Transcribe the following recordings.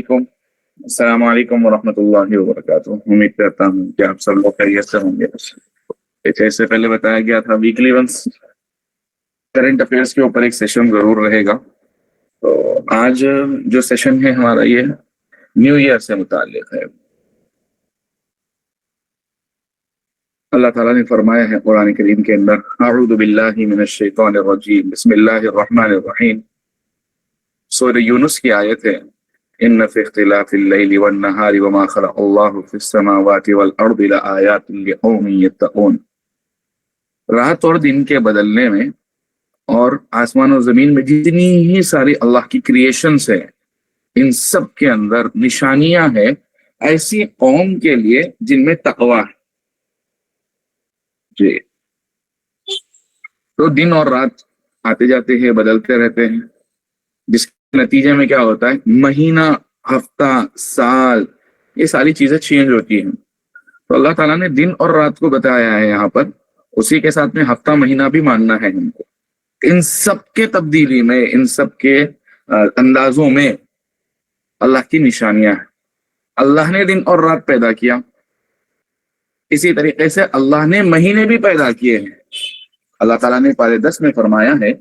علیکم السلام علیکم ورحمۃ اللہ وبرکاتہ. امید کرتا ہوں کہ آپ سب لوگ خیریت سے ہوں گے. جیسے پہلے بتایا گیا تھا ویکلی ونس کرنٹ افیئرس کے اوپر ایک سیشن ضرور رہے گا. تو آج جو سیشن ہے ہمارا یہ نیو ایئر سے متعلق ہے. اللہ تعالیٰ نے فرمایا ہے قرآن کریم کے اندر اعوذ باللہ من الشیطان الرجیم بسم اللہ الرحمن الرحیم. سورہ یونس کی آیت ہے ان فی اختلاف اللیل والنہار وما خلق اللہ فی السماوات والارض لآیات لقوم یتقون. رات اور دن کے بدلنے میں اور آسمان و زمین میں جتنی ہی ساری اللہ کی کریشنز ہیں ان سب کے اندر نشانیاں ہیں ایسی قوم کے لیے جن میں تقوی ہے. جی تو دن اور رات آتے جاتے ہیں بدلتے رہتے ہیں جس کے نتیجے میں کیا ہوتا ہے مہینہ ہفتہ سال یہ ساری چیزیں چینج ہوتی ہیں. تو اللہ تعالیٰ نے دن اور رات کو بتایا ہے یہاں پر اسی کے ساتھ میں ہفتہ مہینہ بھی ماننا ہے ہم کو. ان سب کے تبدیلی میں ان سب کے اندازوں میں اللہ کی نشانیاں ہیں. اللہ نے دن اور رات پیدا کیا اسی طریقے سے اللہ نے مہینے بھی پیدا کیے ہیں. اللہ تعالیٰ نے پارے 10 میں فرمایا ہے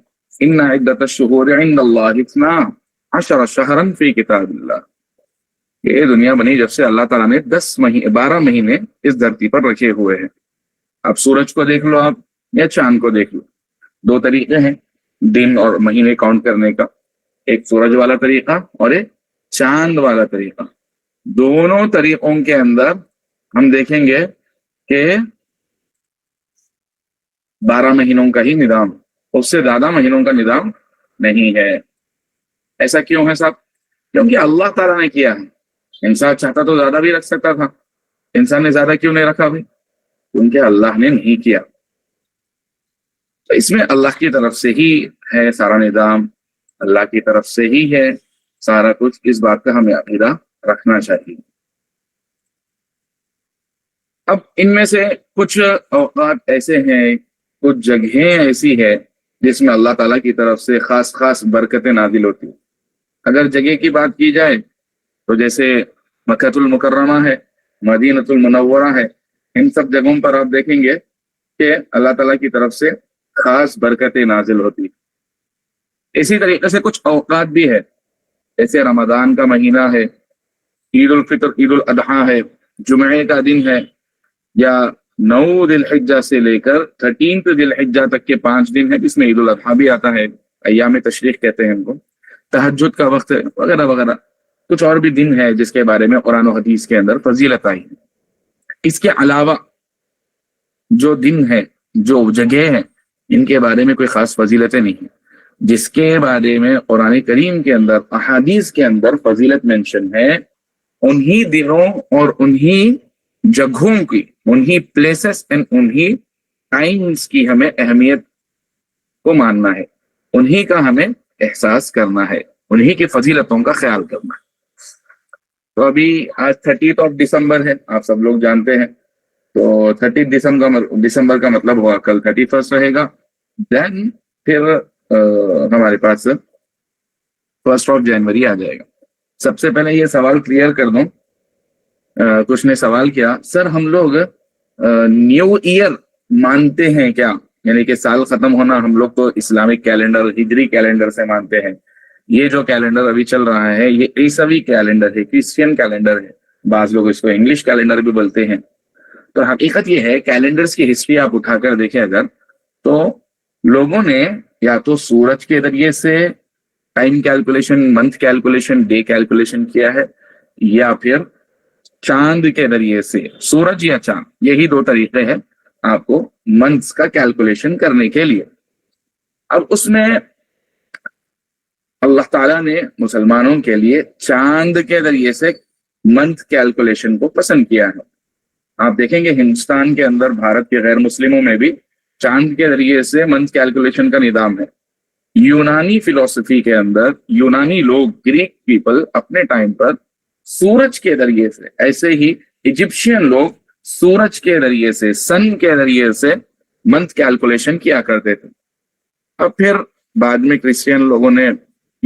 ان عدت الشہور عند اللہ 12 شہرا فی کتاب اللہ. یہ دنیا بنی جب سے اللہ تعالیٰ نے 12 مہینے اس دھرتی پر رکھے ہوئے ہیں. اب سورج کو دیکھ لو آپ یا چاند کو دیکھ لو. 2 طریقے ہیں دن اور مہینے کاؤنٹ کرنے کا. ایک سورج والا طریقہ اور ایک چاند والا طریقہ. دونوں طریقوں کے اندر ہم دیکھیں گے کہ 12 مہینوں کا ہی نظام اس سے زیادہ مہینوں کا نظام نہیں ہے. ایسا کیوں ہے صاحب؟ کیونکہ اللہ تعالیٰ نے کیا ہے. انسان چاہتا تو زیادہ بھی رکھ سکتا تھا. انسان نے زیادہ کیوں نہیں رکھا بھی؟ کیونکہ اللہ نے نہیں کیا. تو اس میں اللہ کی طرف سے ہی ہے سارا نظام, اللہ کی طرف سے ہی ہے سارا کچھ. اس بات کا ہمیں عقیدہ رکھنا چاہیے. اب ان میں سے کچھ اوقات ایسے ہیں کچھ جگہیں ایسی ہے جس میں اللہ تعالیٰ کی طرف سے خاص خاص برکتیں نازل ہوتی. اگر جگہ کی بات کی جائے تو جیسے مکۃ المکرمہ ہے, مدینۃ المنورہ ہے, ان سب جگہوں پر آپ دیکھیں گے کہ اللہ تعالیٰ کی طرف سے خاص برکتیں نازل ہوتی. اسی طریقے سے کچھ اوقات بھی ہے جیسے رمضان کا مہینہ ہے, عید الفطر عید الاضحیٰ ہے, جمعے کا دن ہے, یا 9 ذی الحجہ سے لے کر 13 ذی الحجہ تک کے 5 دن ہے جس میں عید الاضحیٰ بھی آتا ہے, ایام تشریق کہتے ہیں ان کو, تہجد کا وقت ہے وغیرہ وغیرہ. کچھ اور بھی دن ہے جس کے بارے میں قرآن و حدیث کے اندر فضیلت آئی ہے. اس کے علاوہ جو دن ہے جو جگہ ہے ان کے بارے میں کوئی خاص فضیلتیں نہیں ہیں. جس کے بارے میں قرآن کریم کے اندر احادیث کے اندر فضیلت مینشن ہے انہی دنوں اور انہی جگہوں کی, انہی پلیسز اینڈ انہی ٹائمز کی ہمیں اہمیت کو ماننا ہے, انہی کا ہمیں احساس کرنا ہے, انہی کی فضیلتوں کا خیال کرنا ہے. تو ابھی آج 30 دسمبر ہے, آپ سب لوگ جانتے ہیں. تو 30 دسمبر کا مطلب ہوا کل 31 رہے گا. دین پھر ہمارے پاس 1 جنوری آ جائے گا. سب سے پہلے یہ سوال کلیئر کر دوں, کچھ نے سوال کیا سر ہم لوگ نیو ایئر مانتے ہیں کیا؟ یعنی کہ سال ختم ہونا ہم لوگ تو اسلامک کیلنڈر ہجری کیلنڈر سے مانتے ہیں. یہ جو کیلنڈر ابھی چل رہا ہے یہ عیسوی کیلنڈر ہے, کرسچین کیلنڈر ہے. بعض لوگ اس کو انگلش کیلنڈر بھی بولتے ہیں. تو حقیقت یہ ہے کیلنڈرز کی ہسٹری آپ اٹھا کر دیکھیں اگر تو لوگوں نے یا تو سورج کے ذریعے سے time calculation, month calculation, day calculation کیا ہے, یا پھر چاند کے ذریعے سے, سورج یا چاند, یہی 2 طریقے ہیں آپ کو منتھس کا کیلکولیشن کرنے کے لیے. اب اس میں اللہ تعالیٰ نے مسلمانوں کے لیے چاند کے ذریعے سے منتھ کیلکولیشن کو پسند کیا ہے. آپ دیکھیں گے ہندوستان کے اندر بھارت کے غیر مسلموں میں بھی چاند کے ذریعے سے منتھ کیلکولیشن کا نظام ہے. یونانی فلسفی کے اندر یونانی لوگ, گریک پیپل اپنے ٹائم پر سورج کے ذریعے سے, ایسے ہی ایجپشین لوگ سورج کے ذریعے سے, سن کے ذریعے سے منتھ کیلکولیشن کیا کرتے تھے. اب پھر بعد میں کرسچین لوگوں نے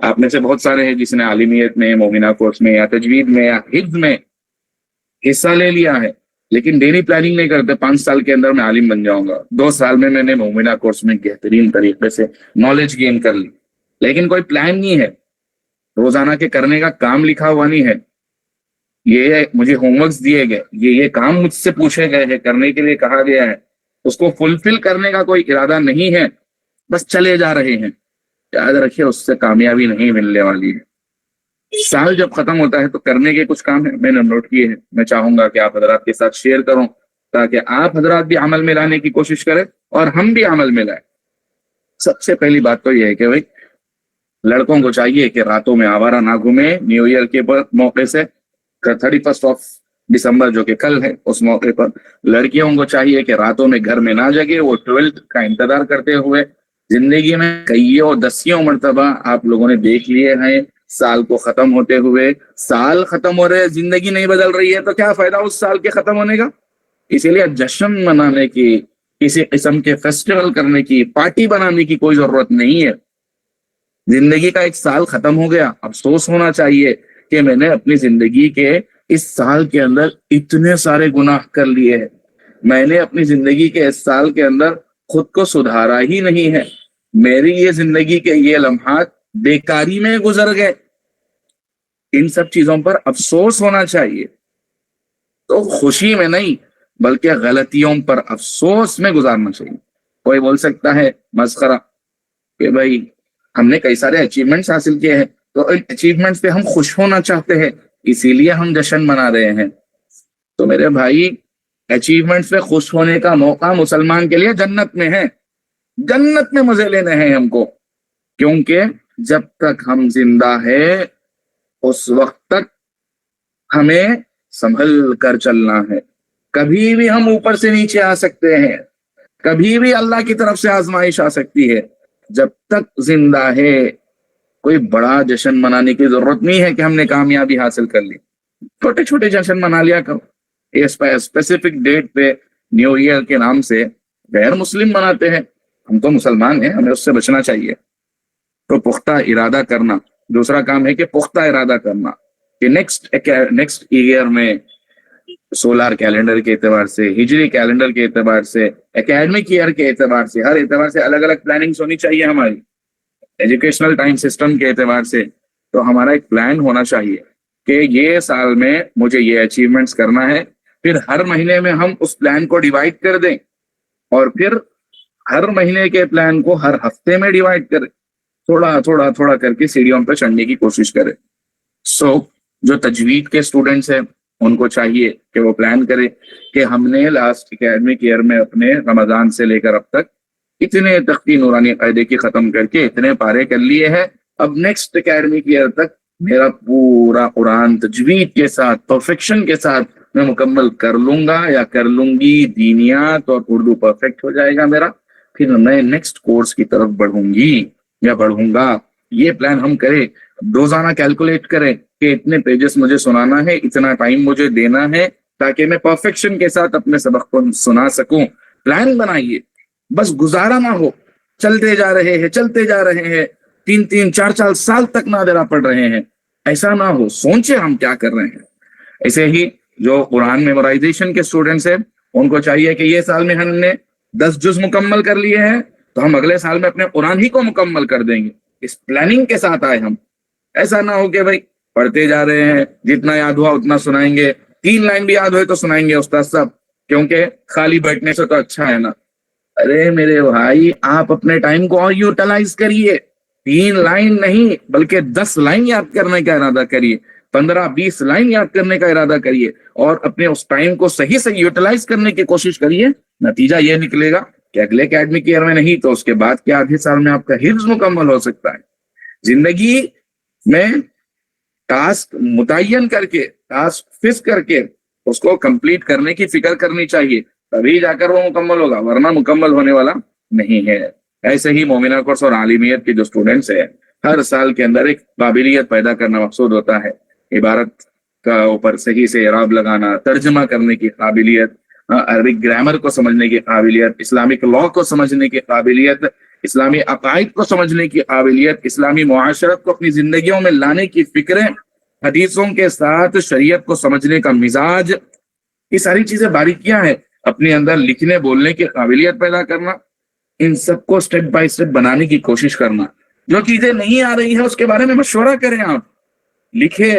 آپ میں سے بہت سارے ہیں جس نے عالمیت میں، مومنہ کورس میں یا تجوید میں یا حفظ میں حصہ لے لیا ہے، لیکن ڈیلی پلاننگ نہیں کرتے 5 سال کے اندر میں عالم بن جاؤں گا، 2 سال میں نے مومنہ کورس میں بہترین طریقے سے نالج گین کر لی، لیکن کوئی پلان نہیں ہے، روزانہ کے کرنے کا کام لکھا ہوا نہیں ہے، یہ مجھے ہوم ورکس دیے گئے، یہ کام مجھ سے پوچھے گئے ہیں، کرنے کے لیے کہا گیا ہے، اس کو فلفل کرنے کا کوئی ارادہ نہیں ہے، بس چلے جا رہے ہیں، یاد رکھیے اس سے کامیابی نہیں ملنے والی ہے۔ سال جب ختم ہوتا ہے تو کرنے کے کچھ کام ہیں، میں نے نوٹ کیے ہیں، میں چاہوں گا کہ آپ حضرات کے ساتھ شیئر کروں تاکہ آپ حضرات بھی عمل میں لانے کی کوشش کریں اور ہم بھی عمل میں لائیں۔ سب سے پہلی بات تو یہ ہے کہ بھائی لڑکوں کو چاہیے کہ راتوں میں آوارہ نہ گھومے، نیو ایئر کے موقع سے 31 دسمبر جو کہ کل ہے اس موقع پر لڑکیوں کو چاہیے کہ راتوں میں گھر میں نہ جگے، وہ 12th کا انتظار کرتے ہوئے زندگی میں کئیوں دسیوں مرتبہ آپ لوگوں نے دیکھ لیے ہیں، سال کو ختم ہوتے ہوئے، سال ختم ہو رہے، زندگی نہیں بدل رہی ہے تو کیا فائدہ اس سال کے ختم ہونے کا؟ اسی لیے جشن منانے کی، کسی قسم کے فیسٹیول کرنے کی، پارٹی بنانے کی کوئی ضرورت نہیں ہے۔ زندگی کا ایک سال ختم ہو گیا، افسوس ہونا چاہیے کہ میں نے اپنی زندگی کے اس سال کے اندر اتنے سارے گناہ کر لیے ہیں، میں نے اپنی زندگی کے اس سال کے اندر خود کو سدھارا ہی نہیں ہے، میری یہ زندگی کے یہ لمحات بیکاری میں گزر گئے، ان سب چیزوں پر افسوس ہونا چاہیے۔ تو خوشی میں نہیں بلکہ غلطیوں پر افسوس میں گزارنا چاہیے۔ کوئی بول سکتا ہے مسخرہ کہ بھائی ہم نے کئی سارے اچیومنٹس حاصل کیے ہیں تو ان اچیومنٹس پہ ہم خوش ہونا چاہتے ہیں، اسی لیے ہم جشن منا رہے ہیں۔ تو میرے بھائی اچیومنٹس پہ خوش ہونے کا موقع مسلمان کے لیے جنت میں ہے، جنت میں مزے لینے ہیں ہم کو، کیونکہ جب تک ہم زندہ ہے اس وقت تک ہمیں سنبھل کر چلنا ہے، کبھی بھی ہم اوپر سے نیچے آ سکتے ہیں، کبھی بھی اللہ کی طرف سے آزمائش آ سکتی ہے، جب تک زندہ ہے کوئی بڑا جشن منانے کی ضرورت نہیں ہے کہ ہم نے کامیابی حاصل کر لی، چھوٹے چھوٹے جشن منا لیا کرو۔ اسپیسیفک ڈیٹ پہ نیو ایئر کے نام سے غیر مسلم مناتے ہیں، ہم تو مسلمان ہیں، ہمیں اس سے بچنا چاہیے۔ تو پختہ ارادہ کرنا، دوسرا کام ہے کہ پختہ ارادہ کرنا کہ نیکسٹ ایئر میں سولار کیلنڈر کے اعتبار سے، ہجری کیلنڈر کے اعتبار سے، اکیڈمک ایئر کے اعتبار سے، ہر اعتبار سے الگ الگ پلاننگز ہونی چاہیے ہماری، ایجوکیشنل ٹائم سسٹم کے اعتبار سے۔ تو ہمارا ایک پلان ہونا چاہیے کہ یہ سال میں مجھے یہ اچیومنٹس کرنا ہے، پھر ہر مہینے میں ہم اس پلان کو ڈیوائڈ کر دیں اور پھر ہر مہینے کے پلان کو ہر ہفتے میں ڈیوائڈ کریں، تھوڑا تھوڑا تھوڑا کر کے سیڑھیوں پہ چڑھنے کی کوشش کریں۔ جو تجوید کے اسٹوڈنٹس ہیں ان کو چاہیے کہ وہ پلان کرے کہ ہم نے لاسٹ اکیڈمک ایئر میں اپنے رمضان سے لے کر اب تک اتنے تختی نورانی قاعدے کی ختم کر کے اتنے پارے کر لیے ہیں، اب نیکسٹ اکیڈمک ایئر تک میرا پورا قرآن تجوید کے ساتھ پرفیکشن کے ساتھ میں مکمل کر لوں گا یا کر لوں گی، دینیات اور اردو پرفیکٹ ہو جائے گا میرا، پھر میں نیکسٹ کورس کی طرف بڑھوں گی یا بڑھوں گا۔ یہ پلان ہم کریں، روزانہ کیلکولیٹ کریں کہ اتنے پیجز مجھے سنانا ہے، اتنا ٹائم مجھے دینا ہے تاکہ میں پرفیکشن کے ساتھ اپنے سبق کو سنا سکوں۔ پلان بنائیے، بس گزارا نہ ہو، چلتے جا رہے ہیں چلتے جا رہے ہیں، 3 4 سال تک نادرا پڑ رہے ہیں، ایسا نہ ہو، سوچے ہم کیا کر رہے ہیں۔ ایسے ہی جو قرآن میمورائزیشن کے اسٹوڈنٹس ہیں ان کو چاہیے کہ یہ سال میں ہم نے 10 جز مکمل کر لیے ہیں تو ہم اگلے سال میں اپنے قرآن ہی کو مکمل کر دیں گے، اس پلاننگ کے ساتھ آئے ہم۔ ایسا نہ ہو کہ بھائی پڑھتے جا رہے ہیں، جتنا یاد ہوا اتنا سنائیں گے، 3 لائن بھی یاد ہوئے تو سنائیں گے استاد صاحب، کیونکہ خالی بیٹھنے سے تو اچھا ہے نا۔ ارے میرے بھائی آپ اپنے ٹائم کو اور یوٹیلائز کریے، 3 لائن نہیں بلکہ 10 لائن یاد کرنے کا ارادہ کریے، 15 20 لائن یاد کرنے کا ارادہ کریے اور اپنے اس ٹائم کو صحیح سے یوٹیلائز کرنے کی کوشش کریے۔ نتیجہ یہ نکلے گا کہ اگلے اکیڈمک ایئر میں نہیں تو اس کے بعد کے آدھے سال میں آپ کا حفظ مکمل ہو سکتا ہے۔ زندگی میں ٹاسک متعین کر کے، ٹاسک فکس کر کے اس کو کمپلیٹ کرنے کی فکر کرنی چاہیے، تبھی جا کر وہ مکمل ہوگا، ورنہ مکمل ہونے والا نہیں ہے۔ ایسے ہی مومنہ کورس اور عالمیت کے جو اسٹوڈنٹس ہیں ہر سال کے اندر ایک قابلیت پیدا کرنا مقصود ہوتا ہے، عبارت کا اوپر صحیح سے اعراب لگانا، ترجمہ کرنے کی قابلیت، عربک گرامر کو سمجھنے کی قابلیت، اسلامک لاء کو سمجھنے کی قابلیت، اسلامی عقائد کو سمجھنے کی قابلیت، اسلامی معاشرت کو اپنی زندگیوں میں لانے کی فکریں، حدیثوں کے ساتھ شریعت کو سمجھنے کا مزاج، یہ ساری چیزیں باریکیاں ہیں. اپنے اندر لکھنے بولنے کی قابلیت پیدا کرنا، ان سب کو سٹیپ بائی سٹیپ بنانے کی کوشش کرنا. جو چیزیں نہیں آ رہی ہے اس کے بارے میں مشورہ کریں، آپ لکھے.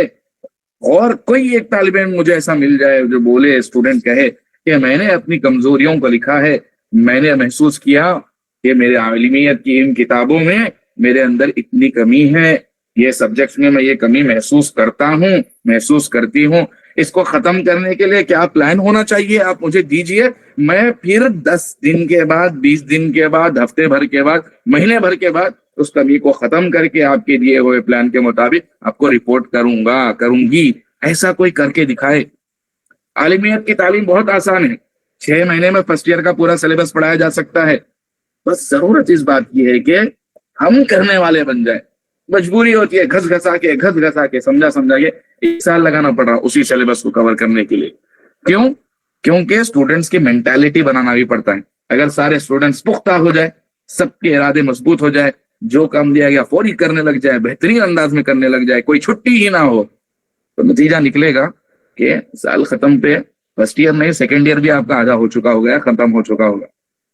اور کوئی ایک طالب علم مجھے ایسا مل جائے جو بولے، اسٹوڈنٹ کہے کہ میں نے اپنی کمزوریوں کو لکھا ہے، میں نے محسوس کیا کہ میرے عالمیت کی ان کتابوں میں میرے اندر اتنی کمی ہے، یہ سبجیکٹس میں میں یہ کمی محسوس کرتا ہوں، محسوس کرتی ہوں، اس کو ختم کرنے کے لیے کیا پلان ہونا چاہیے آپ مجھے دیجئے. میں پھر 10 دن کے بعد، 20 دن کے بعد، ہفتے بھر کے بعد، مہینے بھر کے بعد اس کمی کو ختم کر کے آپ کے دیے ہوئے پلان کے مطابق آپ کو رپورٹ کروں گی. ایسا کوئی کر کے دکھائے. عالمیت کی تعلیم بہت آسان ہے، 6 مہینے میں فرسٹ ایئر کا پورا سلیبس پڑھایا جا سکتا ہے. بس ضرورت اس بات کی ہے کہ ہم کرنے والے بن جائیں. مجبوری ہوتی ہے گھس گھسا کے سمجھا کے 1 سال لگانا پڑ رہا اسی سلیبس کو کور کرنے کے لیے. کیوں؟ کیونکہ اسٹوڈنٹس کی مینٹالٹی بنانا بھی پڑتا ہے. اگر سارے اسٹوڈنٹس پختہ ہو جائے، سب کے ارادے مضبوط ہو جائے، جو کام دیا گیا فوری کرنے لگ جائے، بہترین انداز میں کرنے لگ جائے، کوئی چھٹی ہی نہ ہو، تو نتیجہ نکلے گا کہ سال ختم پہ فرسٹ ایئر نہیں، سیکنڈ ایئر بھی آپ کا آدھا ہو چکا ہوگا، ختم ہو چکا ہوگا.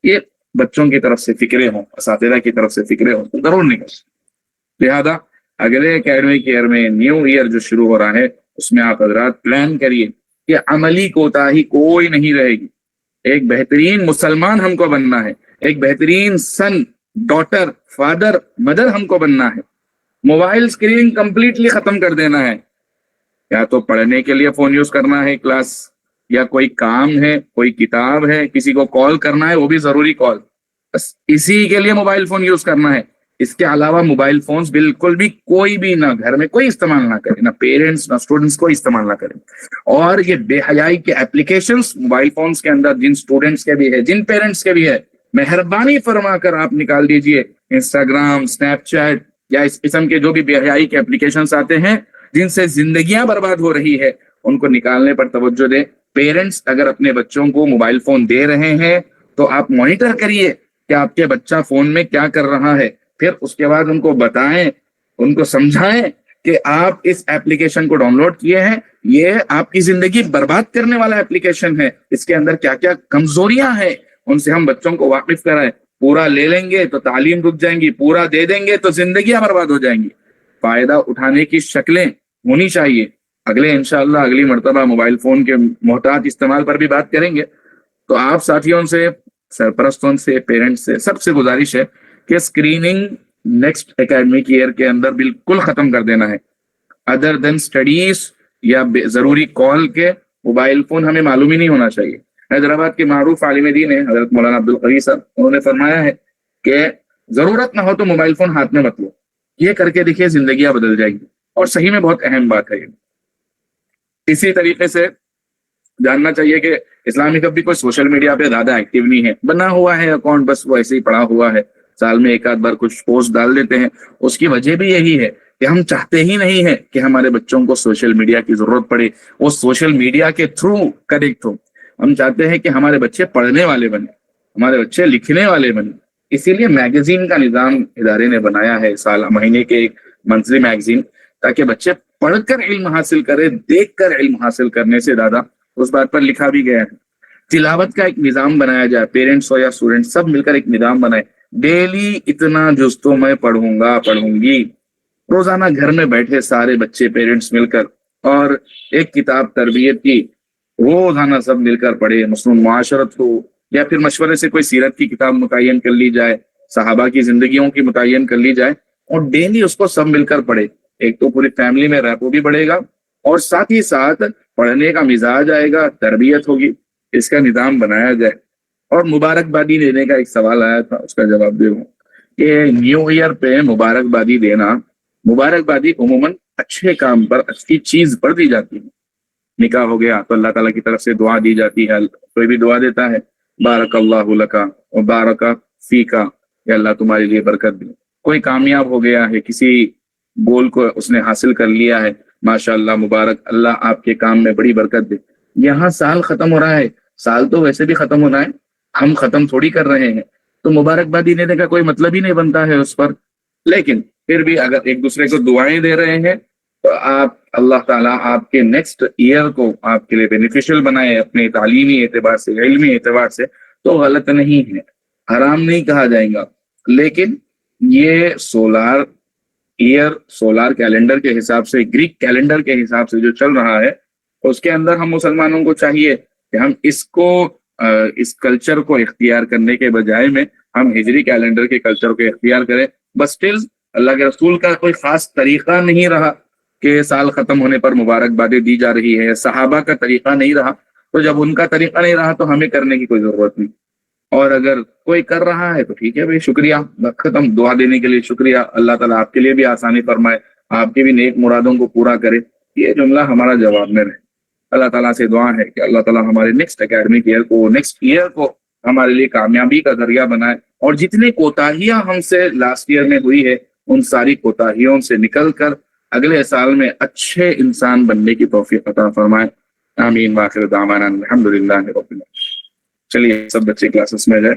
یہ بچوں کی طرف سے فکریں ہوں، اساتذہ کی طرف سے فکریں ہوں تو ضرور نکل. لہذا اگلے اکیڈمک ایئر میں، نیو ایئر جو شروع ہو رہا ہے، اس میں آپ حضرات پلان کریے کہ عملی کوتاہی کوئی نہیں رہے گی. ایک بہترین مسلمان ہم کو بننا ہے، ایک بہترین سن، ڈاٹر، فادر، مدر ہم کو بننا ہے. موبائل اسکرین کمپلیٹلی ختم کر دینا ہے. یا تو پڑھنے کے لیے فون یوز کرنا ہے کلاس، یا کوئی کام ہے، کوئی کتاب ہے، کسی کو کال کرنا ہے، وہ بھی ضروری کال، بس اسی کے لیے موبائل فون یوز کرنا ہے. اس کے علاوہ موبائل فونز بالکل بھی کوئی بھی نہ گھر میں کوئی استعمال نہ کرے، نہ پیرنٹس نہ اسٹوڈنٹس کوئی استعمال نہ کریں. اور یہ بے حیائی کے اپلیکیشنز موبائل فونز کے اندر جن اسٹوڈنٹس کے بھی ہے، جن پیرنٹس کے بھی ہے، مہربانی فرما کر آپ نکال دیجئے. انسٹاگرام، اسنیپ چیٹ یا اس قسم کے جو بھی بے حیائی کے اپلیکیشنز آتے ہیں جن سے زندگیاں برباد ہو رہی ہے، ان کو نکالنے پر توجہ دیں. پیرنٹس اگر اپنے بچوں کو موبائل فون دے رہے ہیں تو آپ مانیٹر کریے کہ آپ کے بچہ فون میں کیا کر رہا ہے. پھر اس کے بعد ان کو بتائیں، ان کو سمجھائیں کہ آپ اس ایپلیکیشن کو ڈاؤن لوڈ کیے ہیں، یہ آپ کی زندگی برباد کرنے والا ایپلیکیشن ہے، اس کے اندر کیا کیا کمزوریاں ہیں ان سے ہم بچوں کو واقف کرائیں. پورا لے لیں گے تو تعلیم رک جائیں گی، پورا دے دیں گے تو زندگیاں برباد ہو جائیں گی. فائدہ اٹھانے کی شکلیں ہونی چاہیے. انشاءاللہ اگلی مرتبہ موبائل فون کے محتاط استعمال پر بھی بات کریں گے. تو آپ ساتھیوں سے، سرپرستوں سے، پیرنٹس سے، سب سے گزارش ہے کہ اسکریننگ نیکسٹ اکیڈمک ایئر کے اندر بالکل ختم کر دینا ہے. ادر دین اسٹڈیز یا ضروری کال کے موبائل فون ہمیں معلوم ہی نہیں ہونا چاہیے. حیدرآباد کے معروف عالم دین ہیں حضرت مولانا عبدالقوی صاحب، انہوں نے فرمایا ہے کہ ضرورت نہ ہو تو موبائل فون ہاتھ میں مت لو. یہ کر کے دیکھیے زندگیاں بدل جائیں گی، اور صحیح میں بہت اہم بات ہے. اسی طریقے سے جاننا چاہیے کہ اسلامی کب بھی کوئی سوشل میڈیا پہ زیادہ ایکٹیو نہیں ہے، بنا ہوا ہے اکاؤنٹ، بس وہ ایسے ہی پڑا ہوا ہے، سال میں ایک آدھ بار کچھ پوسٹ ڈال دیتے ہیں. اس کی وجہ بھی یہی ہے کہ ہم چاہتے ہی نہیں ہے کہ ہمارے بچوں کو سوشل میڈیا کی ضرورت پڑے، وہ سوشل میڈیا کے تھرو کنیکٹ ہو. ہم چاہتے ہیں کہ ہمارے بچے پڑھنے والے بنے، ہمارے بچے لکھنے والے بنے. اسی لیے میگزین کا نظام ادارے نے بنایا ہے، مہینے کے ایک منتھلی میگزین، تاکہ بچے پڑھ کر علم حاصل کرے، دیکھ کر علم حاصل کرنے سے زیادہ. اس بات پر لکھا بھی گیا ہے تلاوت کا ایک نظام بنایا جائے، پیرنٹس ہو یا اسٹوڈنٹ سب مل کر ایک نظام بنائے. ڈیلی اتنا جز تو میں پڑھوں گی، روزانہ گھر میں بیٹھے سارے بچے پیرنٹس مل کر، اور ایک کتاب تربیت کی روزانہ سب مل کر پڑھے. مصنون معاشرت ہو یا پھر مشورے سے کوئی سیرت کی کتاب متعین کر لی جائے، صحابہ کی زندگیوں کی متعین کر لی جائے، اور ڈیلی اس کو سب مل کر پڑھے. ایک تو پوری فیملی میں ریپو بھی بڑھے گا، اور ساتھ ہی ساتھ پڑھنے کا مزاج آئے گا، تربیت ہوگی. اس کا نظام بنایا جائے. اور مبارکبادی دینے کا ایک سوال آیا تھا، اس کا جواب دے دوں کہ نیو ایئر پہ مبارکبادی دینا، مبارکبادی عموماً اچھے کام پر، اچھی چیز پر دی جاتی ہے. نکاح ہو گیا تو اللہ تعالیٰ کی طرف سے دعا دی جاتی ہے، کوئی بھی دعا دیتا ہے، بارک اللہ لکا و بارک فیکا، یا اللہ تمہارے لیے برکت دے. کوئی کامیاب ہو گیا ہے، کسی گول کو اس نے حاصل کر لیا ہے، ماشاء اللہ مبارک، اللہ آپ کے کام میں بڑی برکت دے. یہاں سال ختم ہو رہا ہے، سال تو ویسے بھی ختم ہونا ہے، ہم ختم تھوڑی کر رہے ہیں. تو مبارکبادی دینے کا کوئی مطلب ہی نہیں بنتا ہے اس پر. لیکن پھر بھی اگر ایک دوسرے کو دعائیں دے رہے ہیں تو آپ اللہ تعالیٰ آپ کے نیکسٹ ایئر کو آپ کے لیے بینیفیشل بنائے اپنے تعلیمی اعتبار سے, علمی اعتبار سے, تو غلط نہیں ہے, حرام نہیں کہا جائے گا. لیکن یہ سولار ایئر, سولار کیلنڈر کے حساب سے, گریک کیلنڈر کے حساب سے جو چل رہا ہے, اس کے اندر ہم مسلمانوں کو چاہیے کہ ہم اس کلچر کو اختیار کرنے کے بجائے میں ہم ہجری کیلنڈر کے کلچر کو اختیار کریں. بس اسٹل اللہ کے رسول کا کوئی خاص طریقہ نہیں رہا کہ سال ختم ہونے پر مبارکبادی دی جا رہی ہے, صحابہ کا طریقہ نہیں رہا, تو جب ان کا طریقہ نہیں رہا تو ہمیں کرنے کی کوئی ضرورت نہیں. اور اگر کوئی کر رہا ہے تو ٹھیک ہے بھائی, شکریہ, ختم. دعا دینے کے لیے شکریہ, اللہ تعالیٰ آپ کے لیے بھی آسانی فرمائے, آپ کی بھی نیک مرادوں کو پورا کرے. یہ جملہ ہمارا جواب میں رہے. اللہ تعالیٰ سے دعا ہے کہ اللہ تعالیٰ ہمارے نیکسٹ اکیڈمک ایئر کو, نیکسٹ ایئر کو ہمارے لیے کامیابی کا ذریعہ بنائے, اور جتنی کوتاہیاں ہم سے لاسٹ ایئر میں ہوئی ہے ان ساری کوتاہیوں سے نکل کر اگلے سال میں اچھے انسان بننے کی توفیق عطا فرمائے. آمین. وآخر دعوانا الحمدللہ رب العالمین. چلیے سب بچے کلاسز میں جائیں.